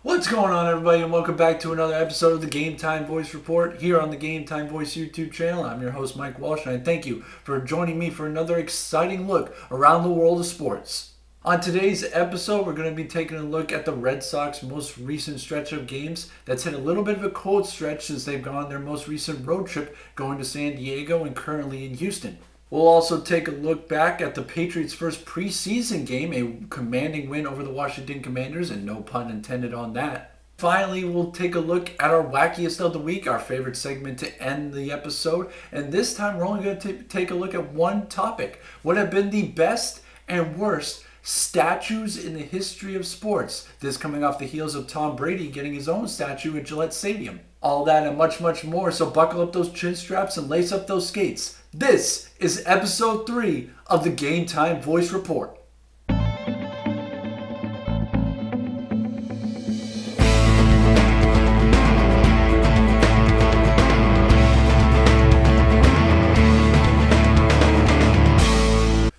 What's going on, everybody, and welcome back to another episode of the Game Time Voice Report here on the Game Time Voice YouTube channel. I'm your host, Mike Walsh, and I thank you for joining me for another exciting look around the world of sports. On today's episode, we're going to be taking a look at the Red Sox most recent stretch of games that's hit a little bit of a cold stretch since they've gone on their most recent road trip going to San Diego and currently in Houston. We'll also take a look back at the Patriots' first preseason game, a commanding win over the Washington Commanders, and no pun intended on that. Finally, we'll take a look at our wackiest of the week, our favorite segment to end the episode. And this time, we're only going to take a look at one topic. What have been the best and worst statues in the history of sports? This coming off the heels of Tom Brady getting his own statue at Gillette Stadium. All that and much, much more. So buckle up those chin straps and lace up those skates. This is episode 3 of the Game Time Voice Report.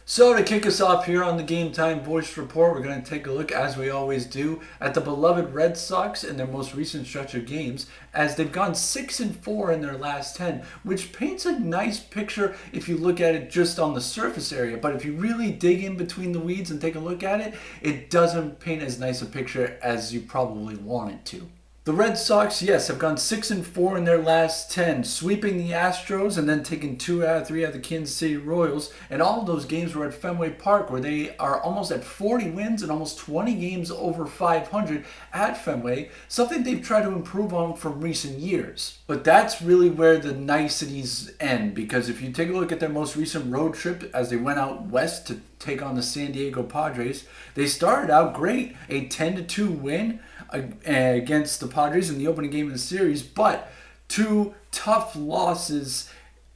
So to kick us off here on the Game Time Voice Report, we're going to take a look, as we always do, at the beloved Red Sox in their most recent stretch of games, as they've gone 6-4 in their last 10, which paints a nice picture if you look at it just on the surface area. But if you really dig in between the weeds and take a look at it, it doesn't paint as nice a picture as you probably want it to. The Red Sox, yes, have gone 6-4 in their last 10, sweeping the Astros and then taking 2 out of 3 out of the Kansas City Royals. And all of those games were at Fenway Park, where they are almost at 40 wins and almost 20 games over 500 at Fenway, something they've tried to improve on from recent years. But that's really where the niceties end, because if you take a look at their most recent road trip as they went out west to take on the San Diego Padres, they started out great, a 10-2 win against the Padres in the opening game of the series, but 2 tough losses,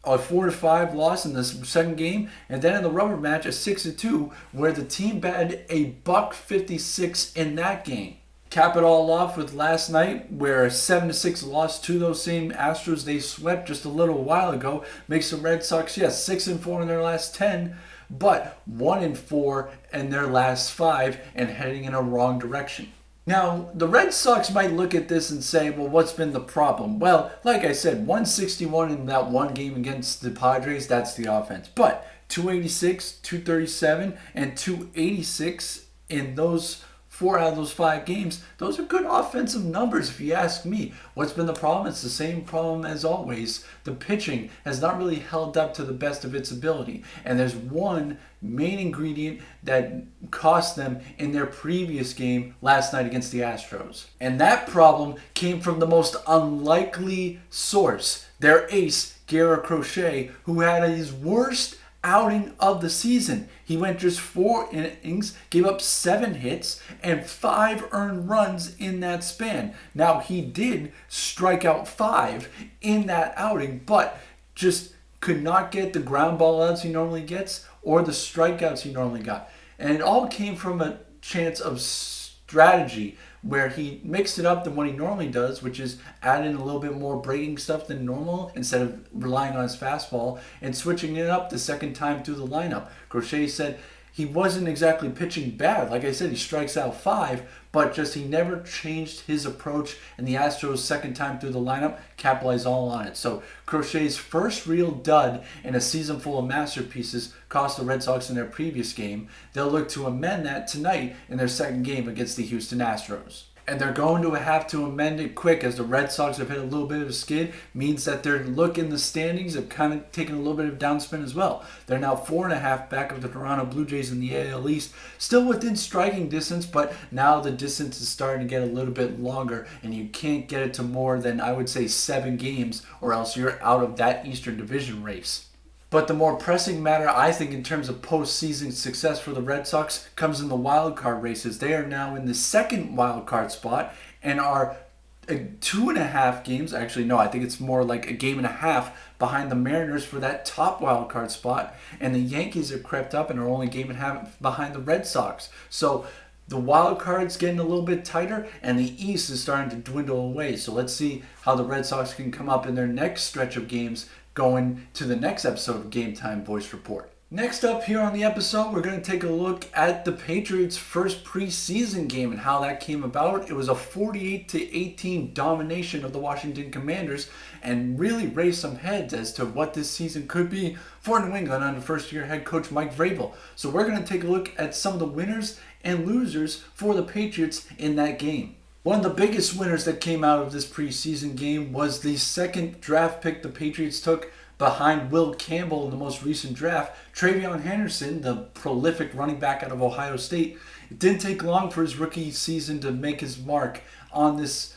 a 4-5 loss in the second game, and then in the rubber match, a 6-2, where the team batted a $156 in that game. Cap it all off with last night, where a 7-6 loss to those same Astros they swept just a little while ago makes the Red Sox, yes, 6-4 in their last 10, but 1-4 in their last 5 and heading in a wrong direction. Now, the Red Sox might look at this and say, well, what's been the problem? Well, like I said, 161 in that one game against the Padres, that's the offense. But 286, 237, and 286 in those 4 out of those 5 games, those are good offensive numbers if you ask me. What's been the problem? It's the same problem as always. The pitching has not really held up to the best of its ability. And there's one main ingredient that cost them in their previous game last night against the Astros. And that problem came from the most unlikely source, their ace, Garrett Crochet, who had his worst outing of the season. He went just 4 innings, gave up 7 hits, and 5 earned runs in that span. Now, he did strike out 5 in that outing, but just could not get the ground ball outs he normally gets or the strikeouts he normally got. And it all came from a chance of strategy, where he mixed it up than what he normally does, which is add in a little bit more breaking stuff than normal instead of relying on his fastball, and switching it up the second time through the lineup. Crochet said he wasn't exactly pitching bad. Like I said, he strikes out 5, but just he never changed his approach, and the Astros' second time through the lineup capitalized all on it. So Crochet's first real dud in a season full of masterpieces cost the Red Sox in their previous game. They'll look to amend that tonight in their second game against the Houston Astros. And they're going to have to amend it quick, as the Red Sox have hit a little bit of a skid. Means that their look in the standings have kind of taken a little bit of downspin as well. They're now 4.5 back of the Toronto Blue Jays in the AL East. Still within striking distance, but now the distance is starting to get a little bit longer, and you can't get it to more than, I would say, 7 games, or else you're out of that Eastern Division race. But the more pressing matter, I think, in terms of postseason success for the Red Sox comes in the wild card races. They are now in the second wild card spot and are 2.5 games. Actually, no, I think it's more like a game and a half behind the Mariners for that top wild card spot. And the Yankees have crept up and are only a game and a half behind the Red Sox. So the wild card's getting a little bit tighter, and the East is starting to dwindle away. So let's see how the Red Sox can come up in their next stretch of games going to the next episode of Game Time Voice Report. Next up here on the episode, we're going to take a look at the Patriots' first preseason game and how that came about. It was a 48-18 domination of the Washington Commanders and really raised some heads as to what this season could be for New England under first-year head coach Mike Vrabel. So we're going to take a look at some of the winners and losers for the Patriots in that game. One of the biggest winners that came out of this preseason game was the second draft pick the Patriots took behind Will Campbell in the most recent draft. Travion Henderson, the prolific running back out of Ohio State. It didn't take long for his rookie season to make his mark on this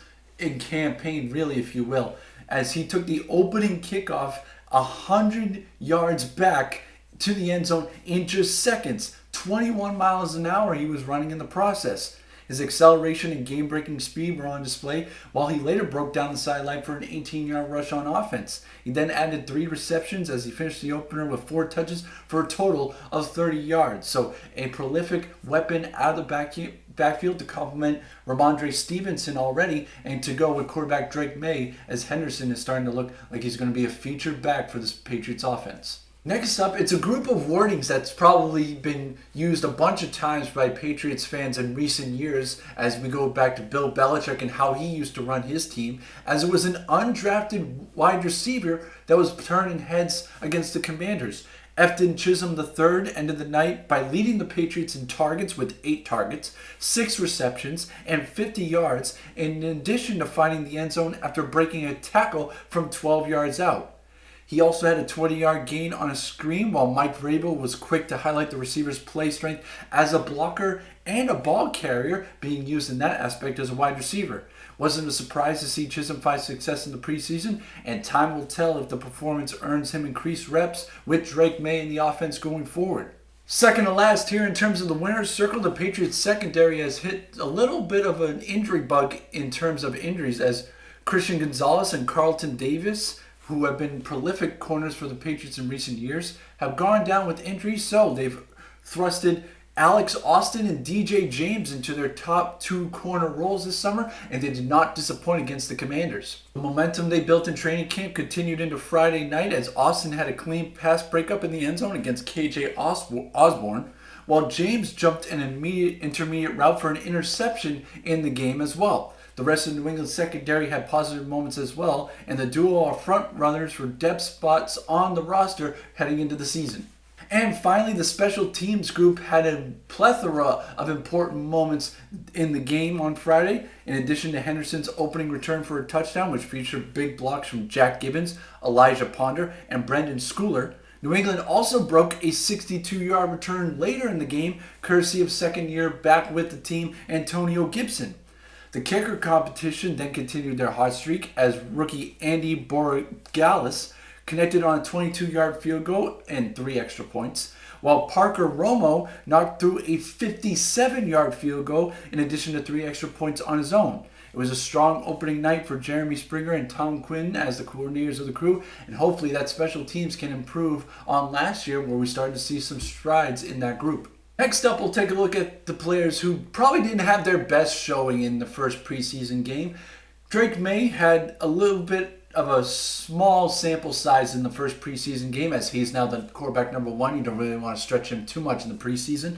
campaign, really, if you will, as he took the opening kickoff 100 yards back to the end zone in just seconds. 21 miles an hour he was running in the process. His acceleration and game-breaking speed were on display, while he later broke down the sideline for an 18-yard rush on offense. He then added 3 receptions as he finished the opener with 4 touches for a total of 30 yards. So a prolific weapon out of the backfield to complement Ramondre Stevenson already, and to go with quarterback Drake May, as Henderson is starting to look like he's going to be a featured back for this Patriots offense. Next up, it's a group of wordings that's probably been used a bunch of times by Patriots fans in recent years as we go back to Bill Belichick and how he used to run his team, as it was an undrafted wide receiver that was turning heads against the Commanders. Efton Chisholm III ended the night by leading the Patriots in targets with 8 targets, 6 receptions, and 50 yards, in addition to finding the end zone after breaking a tackle from 12 yards out. He also had a 20-yard gain on a screen, while Mike Vrabel was quick to highlight the receiver's play strength as a blocker and a ball carrier, being used in that aspect as a wide receiver. Wasn't a surprise to see Chisholm find success in the preseason, and time will tell if the performance earns him increased reps with Drake May in the offense going forward. Second to last here in terms of the winner's circle, the Patriots secondary has hit a little bit of an injury bug in terms of injuries, as Christian Gonzalez and Carlton Davis, who have been prolific corners for the Patriots in recent years, have gone down with injuries. So they've thrusted Alex Austin and DJ James into their top 2 corner roles this summer, and they did not disappoint against the Commanders. The momentum they built in training camp continued into Friday night, as Austin had a clean pass breakup in the end zone against KJ Osborne, while James jumped an intermediate route for an interception in the game as well. The rest of New England's secondary had positive moments as well, and the duo are front runners for depth spots on the roster heading into the season. And finally, the special teams group had a plethora of important moments in the game on Friday. In addition to Henderson's opening return for a touchdown, which featured big blocks from Jack Gibbons, Elijah Ponder, and Brendan Schooler, New England also broke a 62-yard return later in the game, courtesy of second-year back with the team, Antonio Gibson. The kicker competition then continued their hot streak as rookie Andy Borregales connected on a 22-yard field goal and 3 extra points, while Parker Romo knocked through a 57-yard field goal in addition to 3 extra points on his own. It was a strong opening night for Jeremy Springer and Tom Quinn as the coordinators of the crew, and hopefully that special teams can improve on last year, where we started to see some strides in that group. Next up, we'll take a look at the players who probably didn't have their best showing in the first preseason game. Drake May had a little bit of a small sample size in the first preseason game, as he's now the quarterback number 1. You don't really want to stretch him too much in the preseason.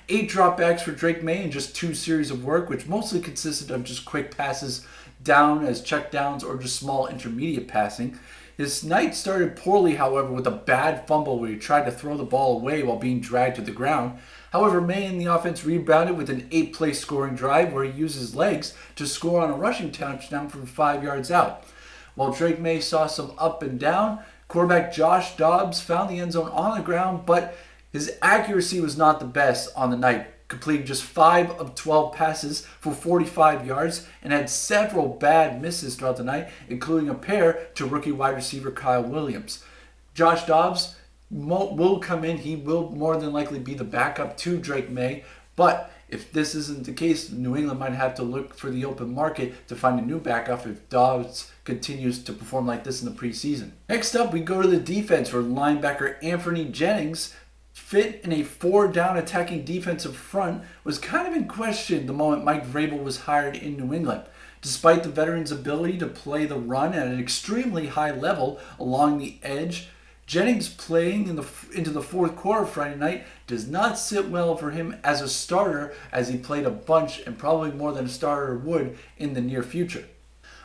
8 dropbacks for Drake May in just 2 series of work, which mostly consisted of just quick passes down as checkdowns or just small intermediate passing. His night started poorly, however, with a bad fumble where he tried to throw the ball away while being dragged to the ground. However, May and the offense rebounded with an 8-play scoring drive where he used his legs to score on a rushing touchdown from 5 yards out. While Drake May saw some up and down, quarterback Josh Dobbs found the end zone on the ground, but his accuracy was not the best on the night, completing just 5 of 12 passes for 45 yards and had several bad misses throughout the night, including a pair to rookie wide receiver Kyle Williams. Josh Dobbs will come in. He will more than likely be the backup to Drake May, but if this isn't the case, New England might have to look for the open market to find a new backup if Dobbs continues to perform like this in the preseason. Next up, we go to the defense, where linebacker Anthony Jennings, fit in a 4-down attacking defensive front, was kind of in question the moment Mike Vrabel was hired in New England. Despite the veteran's ability to play the run at an extremely high level along the edge, Jennings playing into the fourth quarter Friday night does not sit well for him as a starter, as he played a bunch and probably more than a starter would in the near future.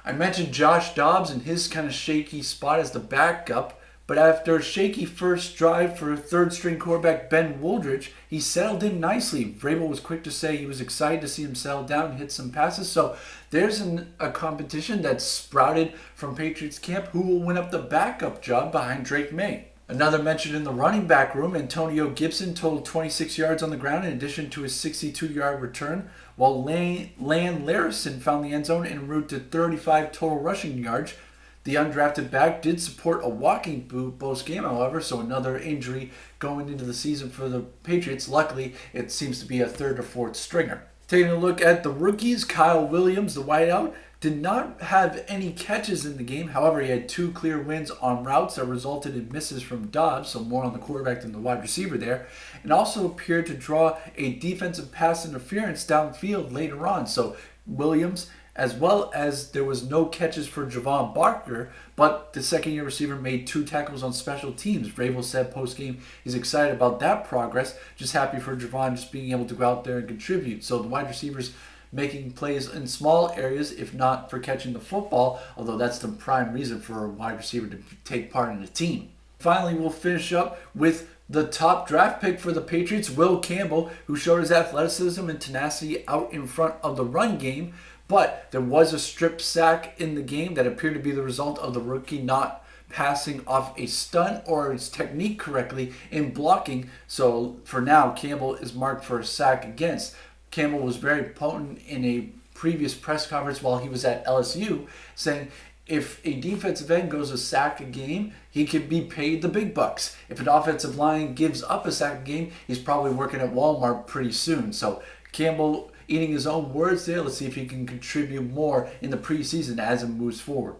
I mentioned Josh Dobbs and his kind of shaky spot as the backup, but after a shaky first drive for third-string quarterback Ben Woldridge, he settled in nicely. Vrabel was quick to say he was excited to see him settle down and hit some passes. So there's a competition that's sprouted from Patriots camp who will win up the backup job behind Drake May. Another mention in the running back room, Antonio Gibson totaled 26 yards on the ground in addition to his 62-yard return, while Lan Larison found the end zone en route to 35 total rushing yards. The undrafted back did support a walking boot post-game, however, so another injury going into the season for the Patriots. Luckily, it seems to be a third or fourth stringer. Taking a look at the rookies, Kyle Williams, the wideout, did not have any catches in the game. However, he had 2 clear wins on routes that resulted in misses from Dobbs, so more on the quarterback than the wide receiver there, and also appeared to draw a defensive pass interference downfield later on. So Williams, as well as there was no catches for Javon Barker, but the second-year receiver made 2 tackles on special teams. Vrabel said post-game he's excited about that progress, just happy for Javon just being able to go out there and contribute. So the wide receivers making plays in small areas, if not for catching the football, although that's the prime reason for a wide receiver to take part in a team. Finally, we'll finish up with the top draft pick for the Patriots, Will Campbell, who showed his athleticism and tenacity out in front of the run game, but there was a strip sack in the game that appeared to be the result of the rookie not passing off a stunt or his technique correctly in blocking. So for now, Campbell is marked for a sack against. Campbell was very potent in a previous press conference while he was at LSU, saying if a defensive end goes a sack a game, he could be paid the big bucks. If an offensive line gives up a sack a game, he's probably working at Walmart pretty soon. So Campbell eating his own words there. Let's see if he can contribute more in the preseason as it moves forward.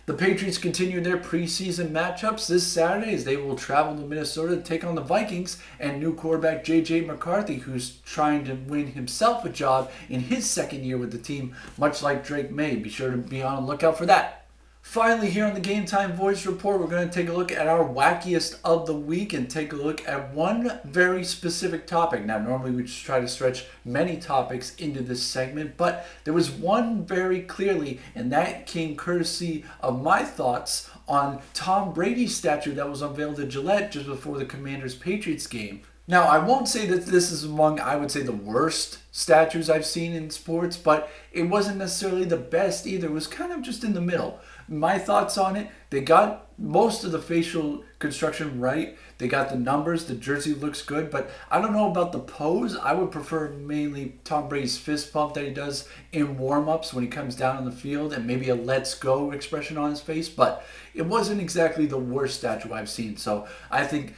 The Patriots continue their preseason matchups this Saturday as they will travel to Minnesota to take on the Vikings and new quarterback J.J. McCarthy, who's trying to win himself a job in his second year with the team, much like Drake May. Be sure to be on the lookout for that. Finally, here on the Game Time Voice Report, we're going to take a look at our wackiest of the week and take a look at one very specific topic. Now, normally we just try to stretch many topics into this segment, but there was one very clearly, and that came courtesy of my thoughts on Tom Brady's statue that was unveiled at Gillette just before the Commanders-Patriots game. Now, I won't say that this is among, I would say, the worst statues I've seen in sports, but it wasn't necessarily the best either. It was kind of just in the middle. My thoughts on it, they got most of the facial construction right. They got the numbers, the jersey looks good, but I don't know about the pose. I would prefer mainly Tom Brady's fist pump that he does in warm-ups when he comes down on the field and maybe a let's go expression on his face, but it wasn't exactly the worst statue I've seen. So I think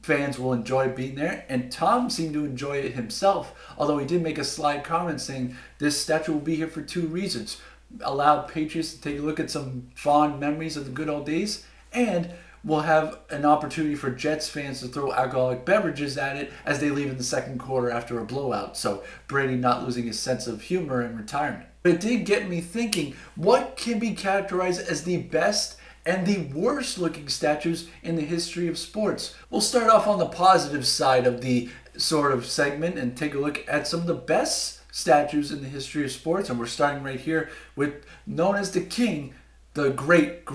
fans will enjoy being there, and Tom seemed to enjoy it himself, although he did make a sly comment saying this statue will be here for 2 reasons. Allow Patriots to take a look at some fond memories of the good old days, and we'll have an opportunity for Jets fans to throw alcoholic beverages at it as they leave in the second quarter after a blowout, so Brady not losing his sense of humor in retirement. But it did get me thinking, what can be categorized as the best and the worst looking statues in the history of sports? We'll start off on the positive side of the sort of segment and take a look at some of the best statues in the history of sports, and we're starting right here with known as the king, the great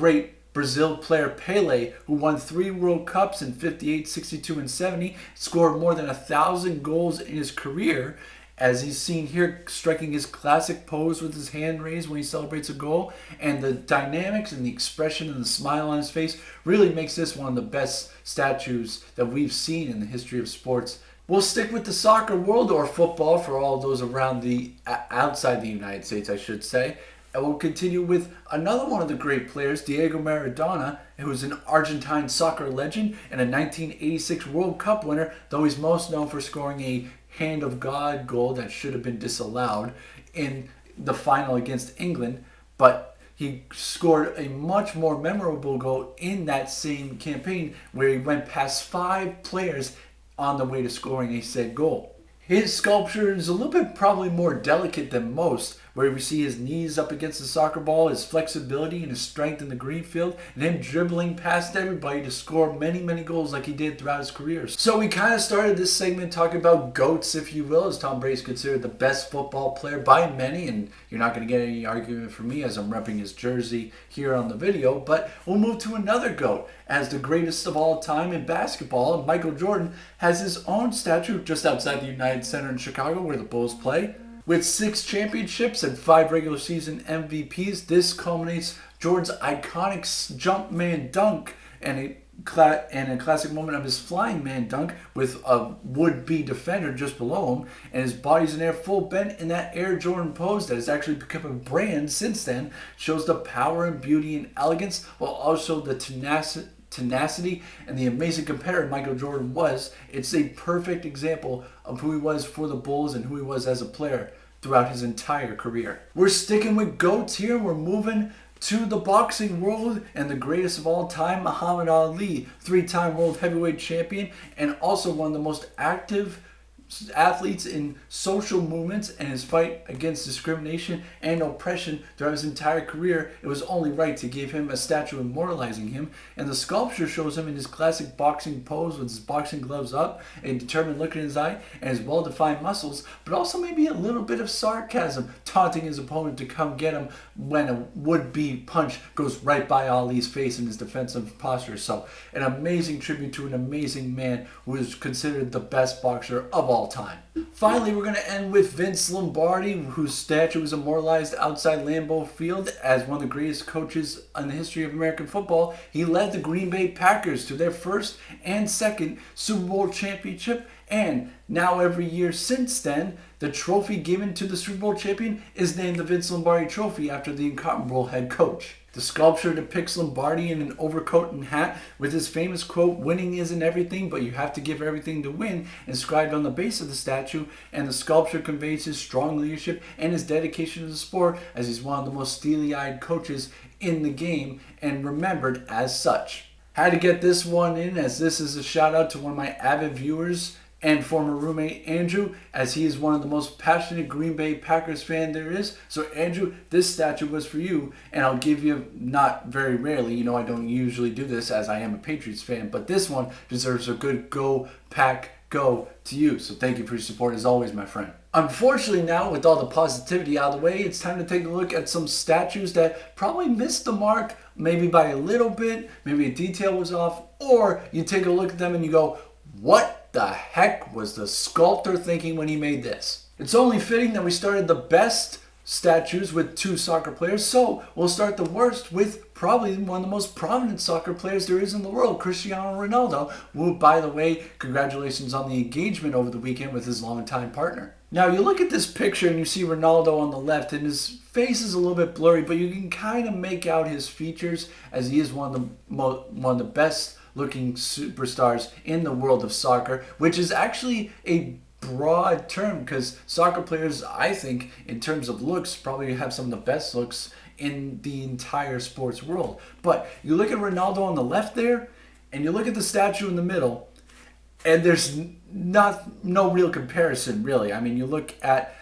Brazil player Pele, who won 3 World Cups in 58, 62, and 70, scored more than 1,000 goals in his career, as he's seen here striking his classic pose with his hand raised when he celebrates a goal, and the dynamics and the expression and the smile on his face really makes this one of the best statues that we've seen in the history of sports. We'll stick with the soccer world, or football for all those around the outside the United States, I should say. And we'll continue with another one of the great players, Diego Maradona, who was an Argentine soccer legend and a 1986 World Cup winner, though he's most known for scoring a hand of God goal that should have been disallowed in the final against England. But he scored a much more memorable goal in that same campaign where he went past 5 players on the way to scoring a said goal. His sculpture is a little bit probably more delicate than most, where we see his knees up against the soccer ball, his flexibility and his strength in the green field, and him dribbling past everybody to score many, many goals like he did throughout his career. So we kind of started this segment talking about GOATs, if you will, as Tom Brady's considered the best football player by many, and you're not going to get any argument from me as I'm repping his jersey here on the video. But we'll move to another GOAT, as the greatest of all time in basketball. Michael Jordan has his own statue just outside the United Center in Chicago, where the Bulls play. With 6 championships and 5 regular season MVPs, this culminates Jordan's iconic jump man dunk and a classic moment of his flying man dunk with a would-be defender just below him, and his body's in air full bent in that Air Jordan pose that has actually become a brand since then. Shows the power and beauty and elegance, while also the tenacity and the amazing competitor Michael Jordan was. It's a perfect example of who he was for the Bulls and who he was as a player throughout his entire career. We're sticking with GOATs here. We're moving to the boxing world, and the greatest of all time, Muhammad Ali, 3-time world heavyweight champion, and also one of the most active athletes in social movements and his fight against discrimination and oppression throughout his entire career. It was only right to give him a statue immortalizing him, and the sculpture shows him in his classic boxing pose with his boxing gloves up, a determined look in his eye, and his well-defined muscles, but also maybe a little bit of sarcasm, taunting his opponent to come get him when a would-be punch goes right by Ali's face in his defensive posture. So an amazing tribute to an amazing man who is considered the best boxer of all time. Finally, we're going to end with Vince Lombardi, whose statue was immortalized outside Lambeau Field as one of the greatest coaches in the history of American football. He led the Green Bay Packers to their first and second Super Bowl championship, and now every year since then, the trophy given to the Super Bowl champion is named the Vince Lombardi Trophy after the incomparable head coach. The sculpture depicts Lombardi in an overcoat and hat with his famous quote, "Winning isn't everything, but you have to give everything to win," inscribed on the base of the statue, and the sculpture conveys his strong leadership and his dedication to the sport, as he's one of the most steely-eyed coaches in the game and remembered as such. Had to get this one in, as this is a shout out to one of my avid viewers and former roommate Andrew, as he is one of the most passionate Green Bay Packers fan there is. So Andrew, this statue was for you, and I'll give you, not very rarely, I don't usually do this as I am a Patriots fan, but this one deserves a good go Pack go to you. So thank you for your support as always, my friend. Unfortunately now, with all the positivity out of the way, it's time to take a look at some statues that probably missed the mark, maybe by a little bit, maybe a detail was off, or you take a look at them and you go, what the heck was the sculptor thinking when he made this? It's only fitting that we started the best statues with 2 soccer players, so we'll start the worst with probably one of the most prominent soccer players there is in the world, Cristiano Ronaldo, who, by the way, congratulations on the engagement over the weekend with his longtime partner. Now, you look at this picture and you see Ronaldo on the left, and his face is a little bit blurry, but you can kind of make out his features, as he is one of the best looking superstars in the world of soccer, which is actually a broad term, because soccer players, I think, in terms of looks, probably have some of the best looks in the entire sports world. But you look at Ronaldo on the left there, and you look at the statue in the middle, and there's no real comparison, really. I mean, you look at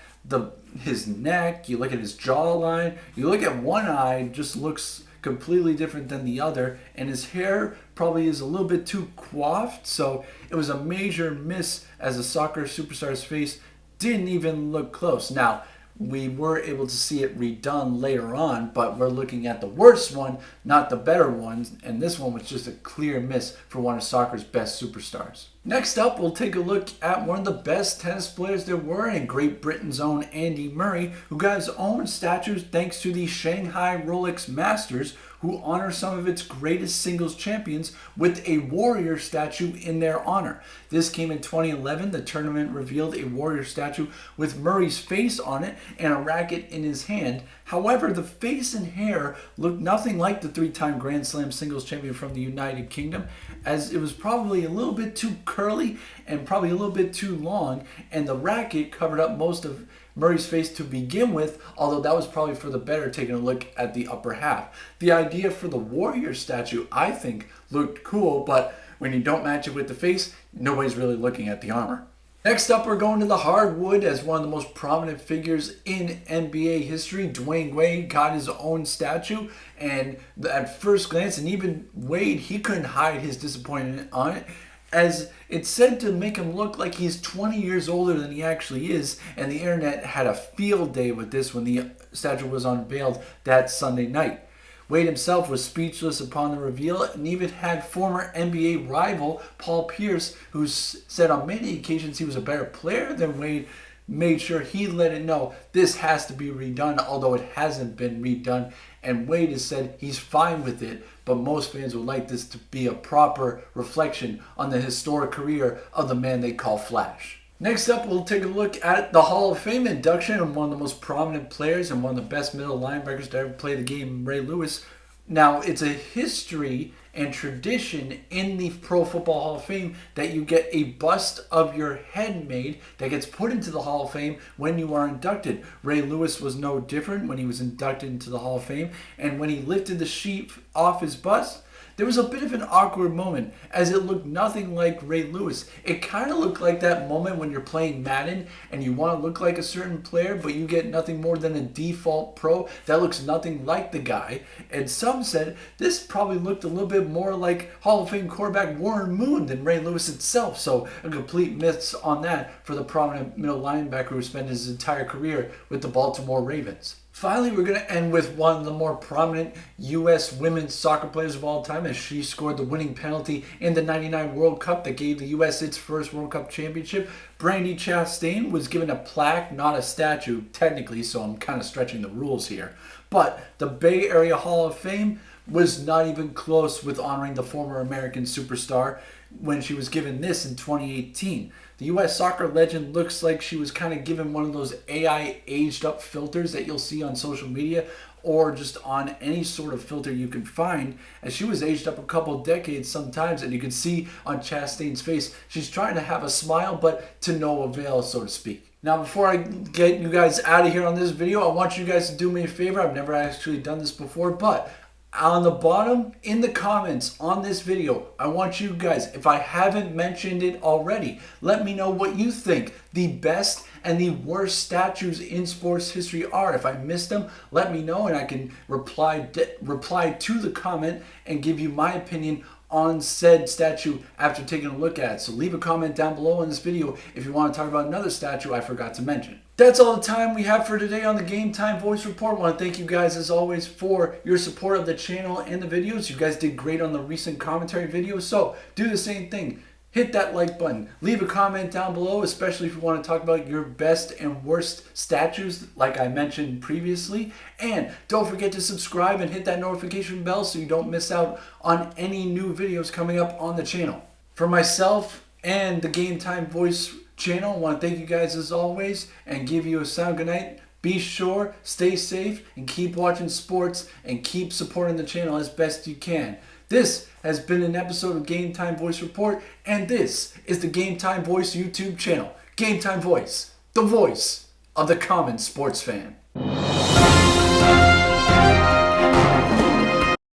his neck, you look at his jawline, you look at one eye, just looks completely different than the other, and his hair probably is a little bit too coiffed, so it was a major miss, as a soccer superstar's face didn't even look close. Now, we were able to see it redone later on, but we're looking at the worst one, not the better one, and this one was just a clear miss for one of soccer's best superstars. Next up, we'll take a look at one of the best tennis players there were in Great Britain's own Andy Murray, who got his own statues thanks to the Shanghai Rolex Masters, who honor some of its greatest singles champions with a warrior statue in their honor. This came in 2011. The tournament revealed a warrior statue with Murray's face on it and a racket in his hand. However, the face and hair looked nothing like the 3-time Grand Slam singles champion from the United Kingdom, as it was probably a little bit too curly and probably a little bit too long, and the racket covered up most of Murray's face to begin with, although that was probably for the better, taking a look at the upper half. The idea for the warrior statue, I think, looked cool, but when you don't match it with the face, nobody's really looking at the armor. Next up, we're going to the hardwood as one of the most prominent figures in NBA history. Dwayne Wade got his own statue, and at first glance, and even Wade, he couldn't hide his disappointment on it, as it's said to make him look like he's 20 years older than he actually is, and the internet had a field day with this when the statue was unveiled that Sunday night. Wade himself was speechless upon the reveal and even had former NBA rival Paul Pierce, who said on many occasions he was a better player than Wade, made sure he let it know this has to be redone, although it hasn't been redone. And Wade has said he's fine with it, but most fans would like this to be a proper reflection on the historic career of the man they call Flash. Next up, we'll take a look at the Hall of Fame induction of one of the most prominent players and one of the best middle linebackers to ever play the game, Ray Lewis. Now, it's a history and tradition in the Pro Football Hall of Fame that you get a bust of your head made that gets put into the Hall of Fame when you are inducted. Ray Lewis was no different when he was inducted into the Hall of Fame, and when he lifted the sheet off his bust, there was a bit of an awkward moment as it looked nothing like Ray Lewis. It kind of looked like that moment when you're playing Madden and you want to look like a certain player, but you get nothing more than a default pro that looks nothing like the guy. And some said this probably looked a little bit more like Hall of Fame quarterback Warren Moon than Ray Lewis itself. So a complete miss on that for the prominent middle linebacker who spent his entire career with the Baltimore Ravens. Finally, we're going to end with one of the more prominent U.S. women's soccer players of all time as she scored the winning penalty in the '99 World Cup that gave the U.S. its first World Cup championship. Brandi Chastain was given a plaque, not a statue, technically, so I'm kind of stretching the rules here. But the Bay Area Hall of Fame was not even close with honoring the former American superstar when she was given this in 2018. The U.S. soccer legend looks like she was kind of given one of those AI aged up filters that you'll see on social media or just on any sort of filter you can find, as she was aged up a couple decades sometimes, and you can see on Chastain's face she's trying to have a smile but to no avail, so to speak. Now, before I get you guys out of here on this video, I want you guys to do me a favor. I've never actually done this before, but on the bottom in the comments on this video, I want you guys, if I haven't mentioned it already, let me know what you think the best and the worst statues in sports history are. If I missed them, let me know and I can reply to the comment and give you my opinion on said statue after taking a look at it. So leave a comment down below in this video if you want to talk about another statue I forgot to mention. That's all the time we have for today on the Game Time Voice Report. I want to thank you guys as always for your support of the channel and the videos. You guys did great on the recent commentary videos, so do the same thing. Hit that like button. Leave a comment down below, especially if you want to talk about your best and worst statues like I mentioned previously. And don't forget to subscribe and hit that notification bell so you don't miss out on any new videos coming up on the channel. For myself and the Game Time Voice channel, I want to thank you guys as always and give you a sound good night. Be sure, stay safe, and keep watching sports and keep supporting the channel as best you can. This has been an episode of Game Time Voice Report, and this is the Game Time Voice YouTube channel. Game Time Voice, the voice of the common sports fan.